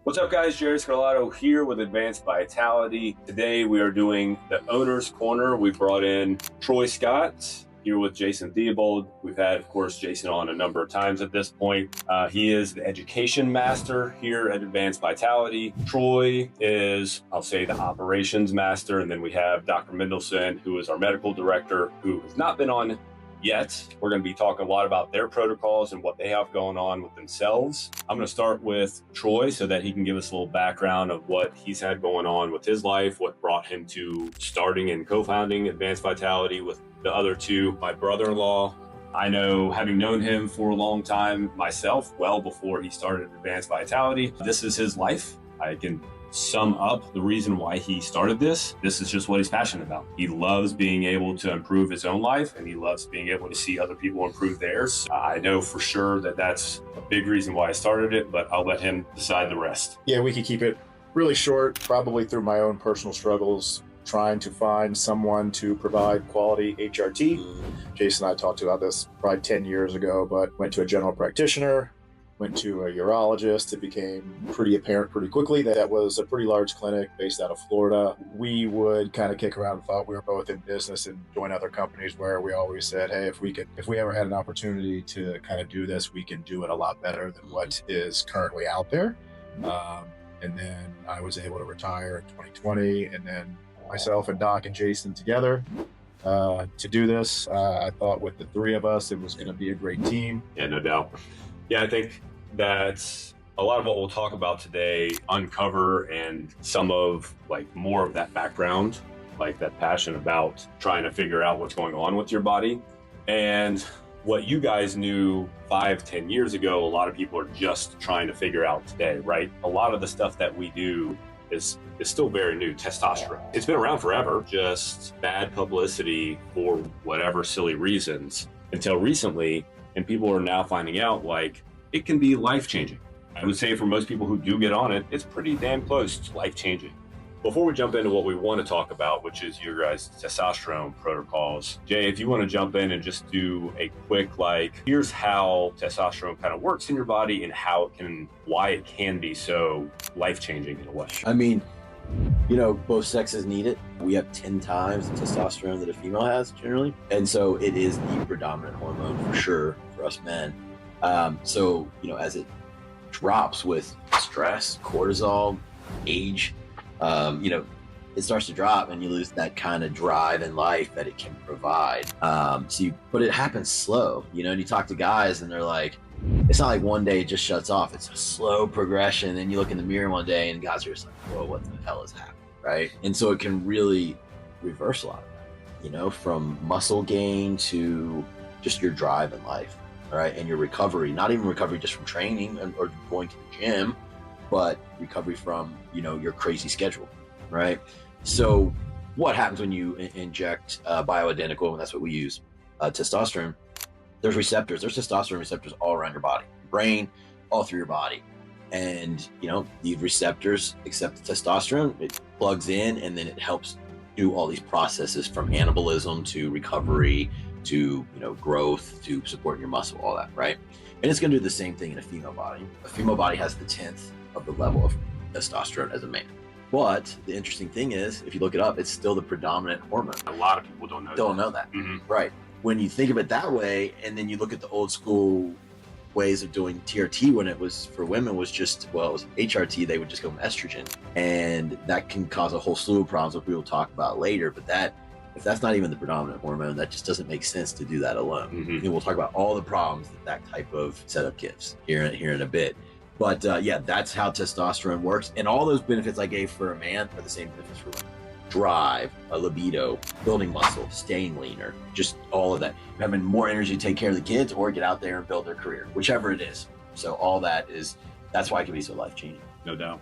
What's up, guys? Jerry Scarlato here with Advanced Vitality. Today we are doing the Owner's Corner. We brought in Troy Scott here with Jason Diebold. We've had, of course, Jason on a number of times at this point. He is the education master here at Advanced Vitality. Troy is, I'll say, the operations master. And then we have Dr. Mendelson, who is our medical director, who has not been on yet. We're going to be talking a lot about their protocols and what they have going on with themselves. I'm going to start with Troy so that he can give us a little background of what he's had going on with his life, what brought him to starting and co-founding Advanced Vitality with the other two. My brother-in-law, I know, having known him for a long time myself, well before he started Advanced Vitality. This is his life. I can sum up the reason why he started this. This is just what he's passionate about. He loves being able to improve his own life, and he loves being able to see other people improve theirs. I know for sure that that's a big reason why I started it, but I'll let him decide the rest. Yeah, we could keep it really short, probably through my own personal struggles, trying to find someone to provide quality HRT. Jason and I talked about this probably 10 years ago, but went to a general practitioner, went to a urologist. It became pretty apparent pretty quickly that that was a pretty large clinic based out of Florida. We would kind of kick around and thought we were both in business and join other companies where we always said, hey, if we ever had an opportunity to kind of do this, we can do it a lot better than what is currently out there. And then I was able to retire in 2020, and then myself and Doc and Jason together to do this. I thought with the three of us, it was going to be a great team. Yeah, no doubt. Yeah, I think that's a lot of what we'll talk about today, uncover and some of more of that background, like that passion about trying to figure out what's going on with your body. And what you guys knew 5-10 years ago, a lot of people are just trying to figure out today, right? A lot of the stuff that we do is still very new. Testosterone, it's been around forever, just bad publicity for whatever silly reasons until recently. And people are now finding out it can be life-changing. I would say for most people who do get on it, it's pretty damn close to life-changing. Before we jump into what we want to talk about, which is your guys' testosterone protocols, Jay, if you want to jump in and just do a quick, here's how testosterone kind of works in your body and why it can be so life-changing in a way. I mean, both sexes need it. We have 10 times the testosterone that a female has generally. And so it is the predominant hormone for sure for us men. So, as it drops with stress, cortisol, age, it starts to drop and you lose that kind of drive in life that it can provide. But it happens slow, and you talk to guys and they're like, it's not like one day it just shuts off. It's a slow progression. And you look in the mirror one day and guys are just like, whoa, what the hell is happening, right? And so it can really reverse a lot of that, from muscle gain to just your drive in life, right? And your recovery, not even recovery just from training or going to the gym, but recovery from, your crazy schedule, right? So what happens when you inject bioidentical, and that's what we use, testosterone? There's receptors. There's testosterone receptors all around your body, brain, all through your body. And, these receptors accept the testosterone, it plugs in, and then it helps do all these processes from anabolism to recovery to, growth to supporting your muscle, all that, right? And it's going to do the same thing in a female body. A female body has the 10th of the level of testosterone as a man. But the interesting thing is, if you look it up, it's still the predominant hormone. A lot of people don't know that. Mm-hmm. Right. When you think of it that way, and then you look at the old school ways of doing TRT when it was for women was just, it was HRT, they would just go with estrogen. And that can cause a whole slew of problems that we will talk about later. But if that's not even the predominant hormone, that just doesn't make sense to do that alone. Mm-hmm. And we'll talk about all the problems that type of setup gives here in a bit. But that's how testosterone works. And all those benefits I gave for a man are the same benefits for women. Drive, a libido, building muscle, staying leaner, just all of that. Having more energy to take care of the kids or get out there and build their career, whichever it is. So all that's why it can be so life-changing. No doubt.